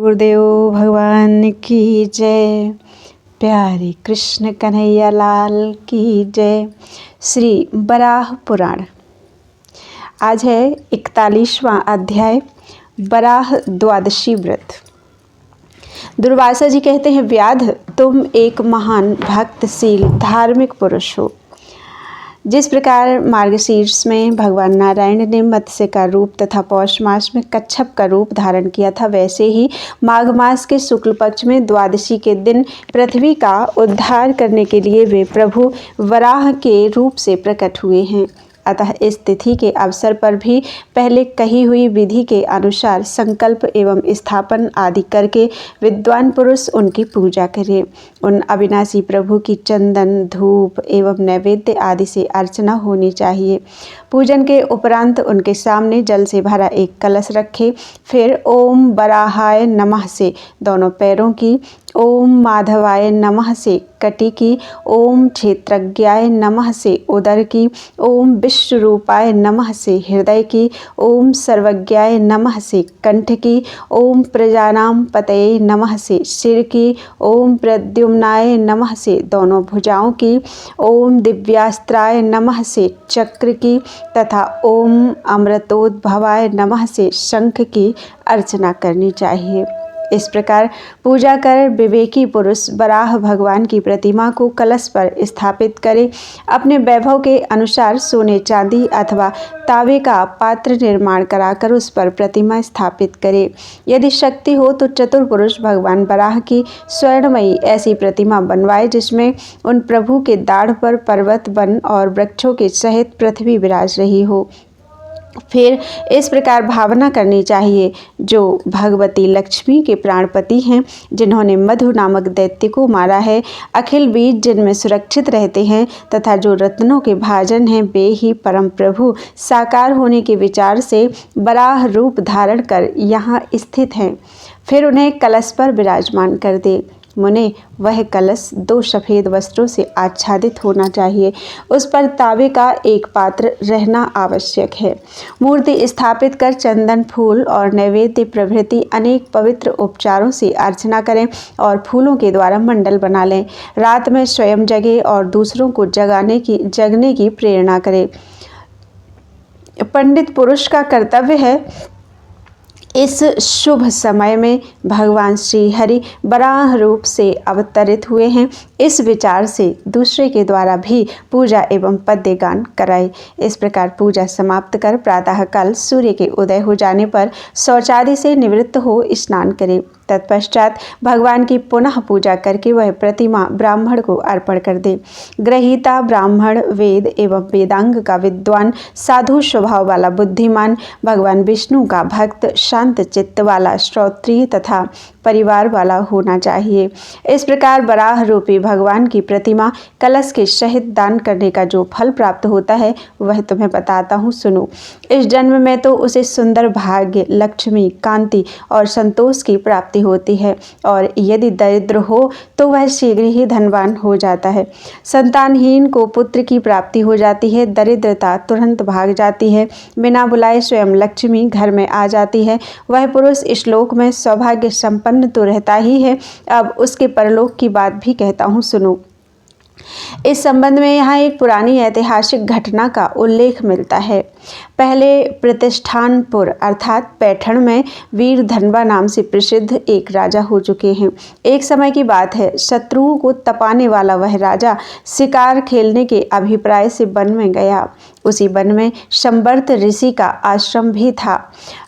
गुरुदेव भगवान की जय। प्यारे कृष्ण कन्हैया लाल की जय। श्री वराह पुराण। आज है 41वां अध्याय, वराह द्वादशी व्रत। दुर्वासा जी कहते हैं, व्याध तुम एक महान भक्तशील धार्मिक पुरुष हो। जिस प्रकार मार्गशीर्ष में भगवान नारायण ने मत्स्य का रूप तथा पौष मास में कच्छप का रूप धारण किया था, वैसे ही माघ मास के शुक्ल पक्ष में द्वादशी के दिन पृथ्वी का उद्धार करने के लिए वे प्रभु वराह के रूप से प्रकट हुए हैं। अतः इस तिथि के अवसर पर भी पहले कही हुई विधि के अनुसार संकल्प एवं स्थापन आदि करके विद्वान पुरुष उनकी पूजा करें। उन अविनाशी प्रभु की चंदन, धूप एवं नैवेद्य आदि से अर्चना होनी चाहिए। पूजन के उपरांत उनके सामने जल से भरा एक कलश रखें। फिर ओम वराहाय नमः से दोनों पैरों की, ओम माधवाय नमः से कटी की, ओम क्षेत्रज्ञाय नमः से उदर की, ओम विश्वरूपाय नमः से हृदय की, ओम सर्वज्ञाय नमः से कंठ की, ओम प्रजानाम पतये नमः से सिर की, ओम प्रद्युम्नाय नमः से दोनों भुजाओं की, ओम दिव्यास्त्राय नमः से चक्र की तथा ओम अमृतोद्भवाय नमः से शंख की अर्चना करनी चाहिए। इस प्रकार पूजा कर विवेकी पुरुष वराह भगवान की प्रतिमा को कलश पर स्थापित करें। अपने वैभव के अनुसार सोने, चांदी अथवा तांबे का पात्र निर्माण कराकर उस पर प्रतिमा स्थापित करें। यदि शक्ति हो तो चतुर पुरुष भगवान वराह की स्वर्णमयी ऐसी प्रतिमा बनवाए जिसमें उन प्रभु के दाढ़ पर पर्वत, वन और वृक्षों के सहित पृथ्वी विराज रही हो। फिर इस प्रकार भावना करनी चाहिए, जो भगवती लक्ष्मी के प्राणपति हैं, जिन्होंने मधु नामक दैत्य को मारा है, अखिल बीज जिनमें सुरक्षित रहते हैं तथा जो रत्नों के भाजन हैं, वे ही परम प्रभु साकार होने के विचार से वराह रूप धारण कर यहाँ स्थित हैं। फिर उन्हें कलश पर विराजमान कर दे। मुने, वह कलश 2 सफ़ेद वस्त्रों से आच्छादित होना चाहिए। उस पर तांबे का एक पात्र रहना आवश्यक है। मूर्ति स्थापित कर चंदन, फूल और नैवेद्य प्रभृति अनेक पवित्र उपचारों से अर्चना करें और फूलों के द्वारा मंडल बना लें। रात में स्वयं जगे और दूसरों को जगने की प्रेरणा करें। पंडित पुरुष का कर्तव्य है इस शुभ समय में भगवान श्री हरि वराह रूप से अवतरित हुए हैं, इस विचार से दूसरे के द्वारा भी पूजा एवं पद्य गान कराए। इस प्रकार पूजा समाप्त कर प्रातःकाल सूर्य के उदय हो जाने पर शौचादि से निवृत्त हो स्नान करें। तत्पश्चात भगवान की पुनः पूजा करके वह प्रतिमा ब्राह्मण को अर्पण कर दे। ग्रहीता ब्राह्मण वेद एवं वेदांग का विद्वान, साधु स्वभाव वाला बुद्धिमान, भगवान विष्णु का भक्त, शांत चित्त वाला, श्रोत्रिय तथा परिवार वाला होना चाहिए। इस प्रकार वराह रूपी भगवान की प्रतिमा कलश के सहित दान करने का जो फल प्राप्त होता है वह तुम्हें बताता हूँ, सुनो। इस जन्म में तो उसे सुंदर भाग्य, लक्ष्मी, कांति और संतोष की प्राप्ति होती है, और यदि दरिद्र हो तो वह शीघ्र ही धनवान हो जाता है। संतानहीन को पुत्र की प्राप्ति हो जाती है, दरिद्रता तुरंत भाग जाती है, बिना बुलाए स्वयं लक्ष्मी घर में आ जाती है। वह पुरुष इस श्लोक में सौभाग्य संपन्न तो रहता ही है, अब उसके परलोक की बात भी कहता हूँ, सुनो। इस संबंध में यहाँ एक पुरानी ऐतिहासिक घटना का उल्लेख मिलता है। पहले प्रतिष्ठानपुर अर्थात पैठण में वीर धनबा नाम से प्रसिद्ध एक राजा हो चुके हैं। एक समय की बात है, शत्रुओं को तपाने वाला वह राजा शिकार खेलने के अभिप्राय से वन में गया। उसी वन में शंबर्त ऋषि का आश्रम भी था।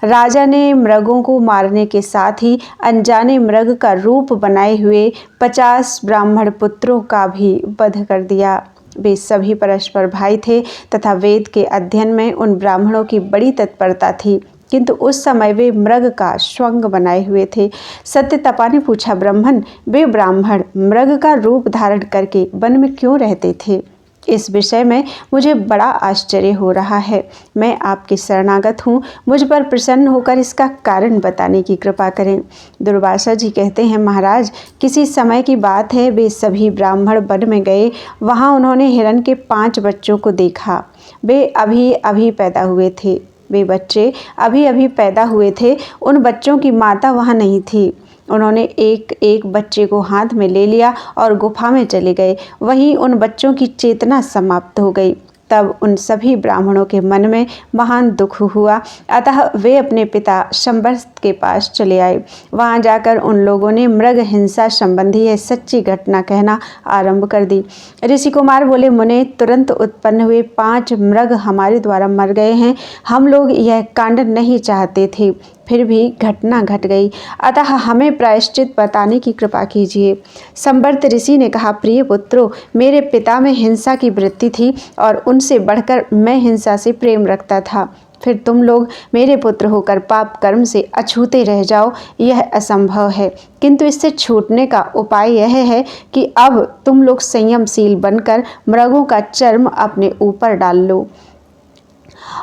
राजा ने मृगों को मारने के साथ ही अनजाने मृग का रूप बनाए हुए 50 ब्राह्मण पुत्रों का भी वध कर दिया। वे सभी परस्पर भाई थे तथा वेद के अध्ययन में उन ब्राह्मणों की बड़ी तत्परता थी, किंतु उस समय वे मृग का श्वंग बनाए हुए थे। सत्यतपा ने पूछा, ब्राह्मण, वे ब्राह्मण मृग का रूप धारण करके वन में क्यों रहते थे? इस विषय में मुझे बड़ा आश्चर्य हो रहा है। मैं आपके शरणागत हूँ, मुझ पर प्रसन्न होकर इसका कारण बताने की कृपा करें। दुर्वासा जी कहते हैं, महाराज, किसी समय की बात है, वे सभी ब्राह्मण वन में गए। वहाँ उन्होंने हिरण के 5 बच्चों को देखा। वे अभी अभी पैदा हुए थे। वे बच्चे अभी अभी पैदा हुए थे। उन बच्चों की माता वहाँ नहीं थी। उन्होंने एक एक बच्चे को हाथ में ले लिया और गुफा में चले गए। वहीं उन बच्चों की चेतना समाप्त हो गई। तब उन सभी ब्राह्मणों के मन में महान दुख हुआ, अतः वे अपने पिता शंबर्त के पास चले आए। वहां जाकर उन लोगों ने मृग हिंसा संबंधी यह सच्ची घटना कहना आरंभ कर दी। ऋषि कुमार बोले, मुने, तुरंत उत्पन्न हुए 5 मृग हमारे द्वारा मर गए हैं। हम लोग यह कांड नहीं चाहते थे, फिर भी घटना घट गई, अतः हमें प्रायश्चित बताने की कृपा कीजिए। संवर्त ऋषि ने कहा, प्रिय पुत्रों, मेरे पिता में हिंसा की वृत्ति थी और उनसे बढ़कर मैं हिंसा से प्रेम रखता था। फिर तुम लोग मेरे पुत्र होकर पाप कर्म से अछूते रह जाओ, यह असंभव है। किंतु इससे छूटने का उपाय यह है कि अब तुम लोग संयमशील बनकर मृगों का चर्म अपने ऊपर डाल लो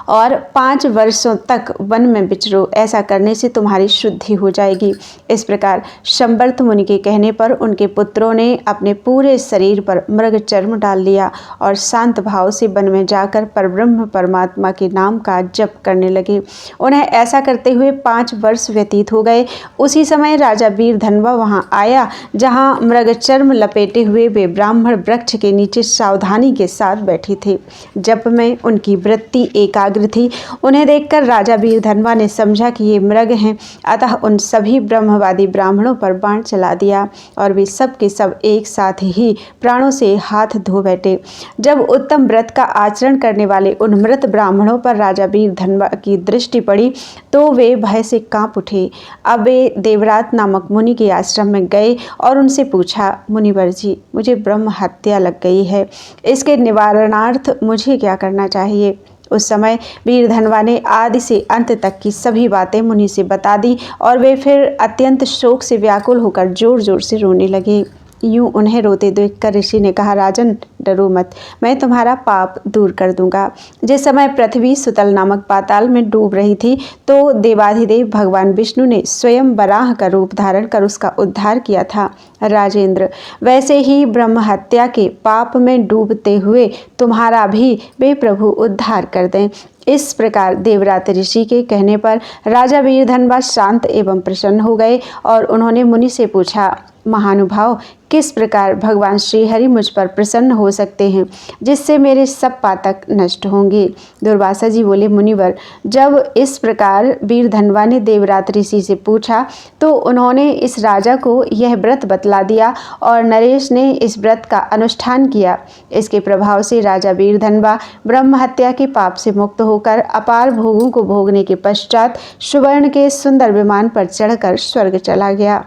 और 5 वर्षों तक वन में विचरो। ऐसा करने से तुम्हारी शुद्धि हो जाएगी। इस प्रकार शंबर्त मुनि के कहने पर उनके पुत्रों ने अपने पूरे शरीर पर मृग चर्म डाल लिया और शांत भाव से वन में जाकर परब्रह्म परमात्मा के नाम का जप करने लगे। उन्हें ऐसा करते हुए 5 वर्ष व्यतीत हो गए। उसी समय राजा वीरधनवा वहां आया, जहां मृग चर्म लपेटे हुए वे ब्राह्मण वृक्ष के नीचे सावधानी के साथ बैठे थे। जप में उनकी वृत्ति एकाग्र थी। उन्हें देखकर राजा वीरधनवा ने समझा कि ये मृग हैं, अतः उन सभी ब्रह्मवादी ब्राह्मणों पर बाण चला दिया और वे सब के सब एक साथ ही प्राणों से हाथ धो बैठे। जब उत्तम व्रत का आचरण करने वाले उन मृत ब्राह्मणों पर राजा वीरधनवा की दृष्टि पड़ी तो वे भय से कांप उठे। अब वे देवरात नामक मुनि के आश्रम में गए और उनसे पूछा, मुनिवर जी, मुझे ब्रह्म हत्या लग गई है, इसके निवारणार्थ मुझे क्या करना चाहिए? उस समय वीरधनवा ने आदि से अंत तक की सभी बातें मुनि से बता दी और वे फिर अत्यंत शोक से व्याकुल होकर जोर जोर से रोने लगे। यूं उन्हें रोते देखकर ऋषि ने कहा, राजन, डरो मत, मैं तुम्हारा पाप दूर कर दूंगा। जिस समय पृथ्वी सुतल नामक पाताल में डूब रही थी तो देवाधिदेव भगवान विष्णु ने स्वयं वराह का रूप धारण कर उसका उद्धार किया था। राजेंद्र, वैसे ही ब्रह्म हत्या के पाप में डूबते हुए तुम्हारा भी वे प्रभु उद्धार कर दें। इस प्रकार देवरात ऋषि के कहने पर राजा वीरधनवा शांत एवं प्रसन्न हो गए और उन्होंने मुनि से पूछा, महानुभाव, किस प्रकार भगवान श्रीहरि मुझ पर प्रसन्न हो सकते हैं जिससे मेरे सब पातक नष्ट होंगे? दुर्वासा जी बोले, मुनिवर, जब इस प्रकार वीरधनवा ने देवरात ऋषि से पूछा तो उन्होंने इस राजा को यह व्रत बतला दिया और नरेश ने इस व्रत का अनुष्ठान किया। इसके प्रभाव से राजा वीरधनवा ब्रह्म हत्या के पाप से मुक्त होकर अपार भोगों को भोगने के पश्चात सुवर्ण के सुंदर विमान पर चढ़कर स्वर्ग चला गया।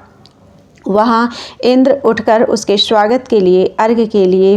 वहाँ इंद्र उठकर उसके स्वागत के लिए अर्घ लिए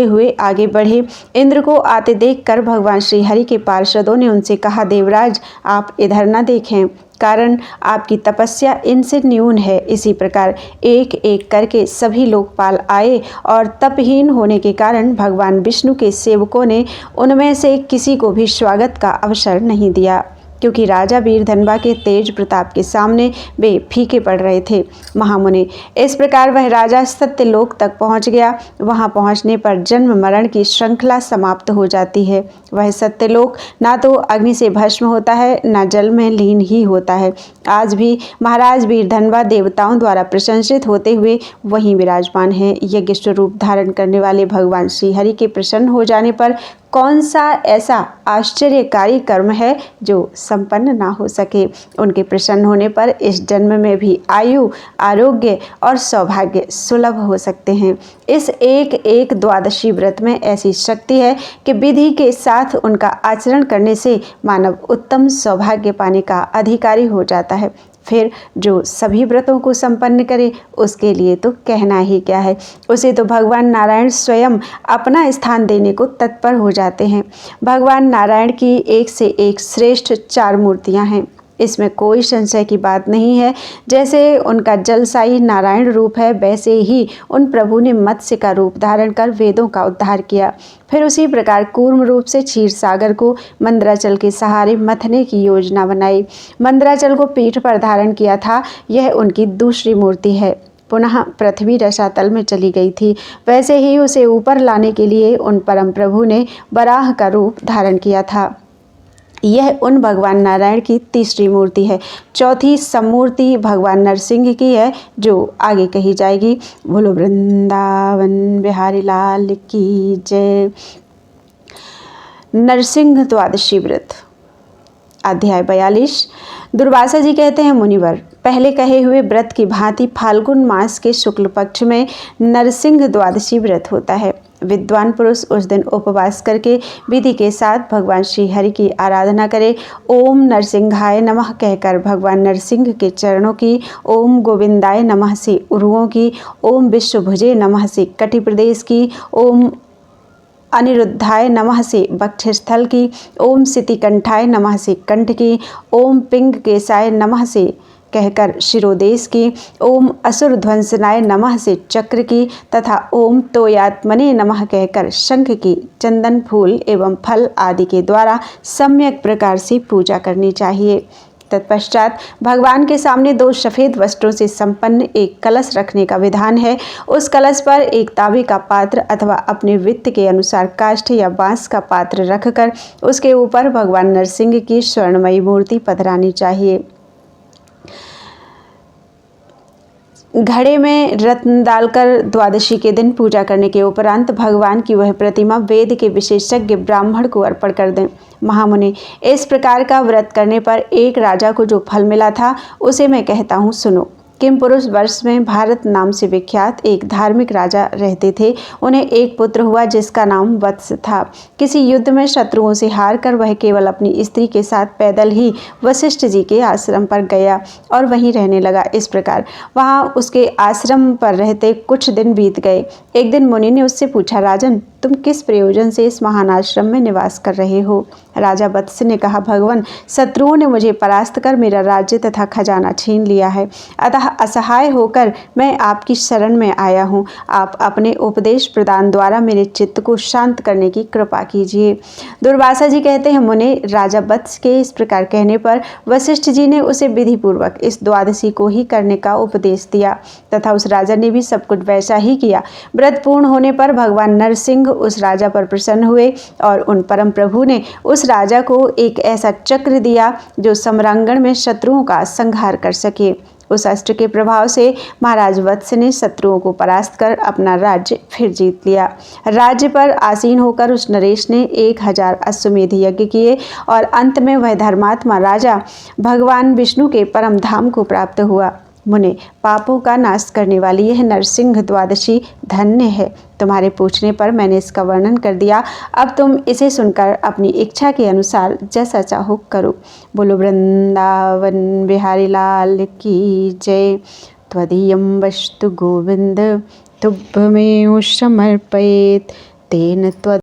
हुए आगे बढ़े। इंद्र को आते देखकर भगवान श्री हरि के पार्षदों ने उनसे कहा, देवराज, आप इधर न देखें, कारण आपकी तपस्या इनसे न्यून है। इसी प्रकार एक एक करके सभी लोकपाल आए और तपहीन होने के कारण भगवान विष्णु के सेवकों ने उनमें से किसी को भी स्वागत का अवसर नहीं दिया, क्योंकि राजा वीरधनवा के तेज प्रताप के सामने वे फीके पड़ रहे थे। महामुनि, इस प्रकार वह राजा सत्यलोक तक पहुंच गया। वहां पहुंचने पर जन्म मरण की श्रृंखला समाप्त हो जाती है। वह सत्यलोक ना तो अग्नि से भस्म होता है, ना जल में लीन ही होता है। आज भी महाराज वीरधनवा देवताओं द्वारा प्रशंसित होते हुए वहीं विराजमान है। यज्ञ स्वरूप धारण करने वाले भगवान श्रीहरि के प्रसन्न हो जाने पर कौन सा ऐसा आश्चर्यकारी कर्म है जो संपन्न ना हो सके? उनके प्रसन्न होने पर इस जन्म में भी आयु, आरोग्य और सौभाग्य सुलभ हो सकते हैं। इस एक एक द्वादशी व्रत में ऐसी शक्ति है कि विधि के साथ उनका आचरण करने से मानव उत्तम सौभाग्य पाने का अधिकारी हो जाता है। फिर जो सभी व्रतों को संपन्न करे उसके लिए तो कहना ही क्या है। उसे तो भगवान नारायण स्वयं अपना स्थान देने को तत्पर हो जाते हैं। भगवान नारायण की एक से एक श्रेष्ठ 4 मूर्तियां हैं, इसमें कोई संशय की बात नहीं है। जैसे उनका जलसाई नारायण रूप है, वैसे ही उन प्रभु ने मत्स्य का रूप धारण कर वेदों का उद्धार किया। फिर उसी प्रकार कूर्म रूप से क्षीर सागर को मंदराचल के सहारे मथने की योजना बनाई। मंदराचल को पीठ पर धारण किया था, यह उनकी दूसरी मूर्ति है। पुनः पृथ्वी रसातल में चली गई थी, वैसे ही उसे ऊपर लाने के लिए उन परम प्रभु ने वराह का रूप धारण किया था। यह उन भगवान नारायण की तीसरी मूर्ति है। चौथी सम्मूर्ति भगवान नरसिंह की है, जो आगे कही जाएगी। बोलो वृंदावन बिहारी लाल की जय। नरसिंह द्वादशी व्रत, अध्याय 42। दुर्वासा जी कहते हैं, मुनिवर, पहले कहे हुए व्रत की भांति फाल्गुन मास के शुक्ल पक्ष में नरसिंह द्वादशी व्रत होता है। विद्वान पुरुष उस दिन उपवास करके विधि के साथ भगवान श्री हरि की आराधना करे। ओम नरसिंहाय नमः कहकर भगवान नरसिंह के चरणों की, ओम गोविंदाय नमः से उरुओं की, ओम विश्वभुजे नमः से कटि प्रदेश की, ओम अनिरुद्धाय नमः से वक्षस्थल की, ओम सितिकंठाय नमः से कंठ की, ओम पिंगकेशाय नमः से कहकर शिरोदेश की, ओम असुर ध्वंसनाय नमः से चक्र की तथा ओम तोयात्मने नमः कहकर शंख की चंदन फूल एवं फल आदि के द्वारा सम्यक प्रकार से पूजा करनी चाहिए। तत्पश्चात भगवान के सामने 2 सफ़ेद वस्त्रों से संपन्न एक कलश रखने का विधान है। उस कलश पर एक तांबे का पात्र अथवा अपने वित्त के अनुसार काष्ठ या बांस का पात्र रखकर उसके ऊपर भगवान नरसिंह की स्वर्णमयी मूर्ति पधरानी चाहिए। घड़े में रत्न डालकर द्वादशी के दिन पूजा करने के उपरांत भगवान की वह प्रतिमा वेद के विशेषज्ञ ब्राह्मण को अर्पण कर दें। महामुनि, इस प्रकार का व्रत करने पर एक राजा को जो फल मिला था उसे मैं कहता हूँ, सुनो। किम पुरुष वर्ष में भारत नाम से विख्यात एक धार्मिक राजा रहते थे। उन्हें एक पुत्र हुआ जिसका नाम वत्स था। किसी युद्ध में शत्रुओं से हार कर वह केवल अपनी स्त्री के साथ पैदल ही वशिष्ठ जी के आश्रम पर गया और वहीं रहने लगा। इस प्रकार वहाँ उसके आश्रम पर रहते कुछ दिन बीत गए। एक दिन मुनि ने उससे पूछा, राजन, तुम किस प्रयोजन से इस महान आश्रम में निवास कर रहे हो? राजा वत्स ने कहा, भगवान, शत्रुओं ने मुझे परास्त कर मेरा राज्य तथा खजाना छीन लिया है, अतः असहाय होकर मैं आपकी शरण में आया हूँ। आप अपने उपदेश प्रदान द्वारा मेरे चित्त को शांत करने की कृपा कीजिए। दुर्वासा जी कहते हैं, मुने, राजा वत्स के इस प्रकार कहने पर वशिष्ठ जी ने उसे विधि पूर्वक इस द्वादशी को ही करने का उपदेश दिया तथा उस राजा ने भी सब कुछ वैसा ही किया। व्रत पूर्ण होने पर भगवान नरसिंह उस राजा पर प्रसन्न हुए और उन परम प्रभु ने उस राजा को एक ऐसा चक्र दिया जो सम्रांगण में शत्रुओं का संहार कर सके। उस अस्त्र के प्रभाव से महाराज वत्स ने शत्रुओं को परास्त कर अपना राज्य फिर जीत लिया। राज्य पर आसीन होकर उस नरेश ने 1000 अश्वमेध यज्ञ किए और अंत में वह धर्मात्मा राजा भगवान विष्णु के परम धाम को प्राप्त हुआ। मुने, पापों का नाश करने वाली यह नरसिंह द्वादशी धन्य है। तुम्हारे पूछने पर मैंने इसका वर्णन कर दिया। अब तुम इसे सुनकर अपनी इच्छा के अनुसार जैसा चाहो करो। बोलो वृंदावन बिहारी लाल की जय। त्वदीयं वस्तु गोविंद तुभ्यमेव समर्पयेत् तेन त्वद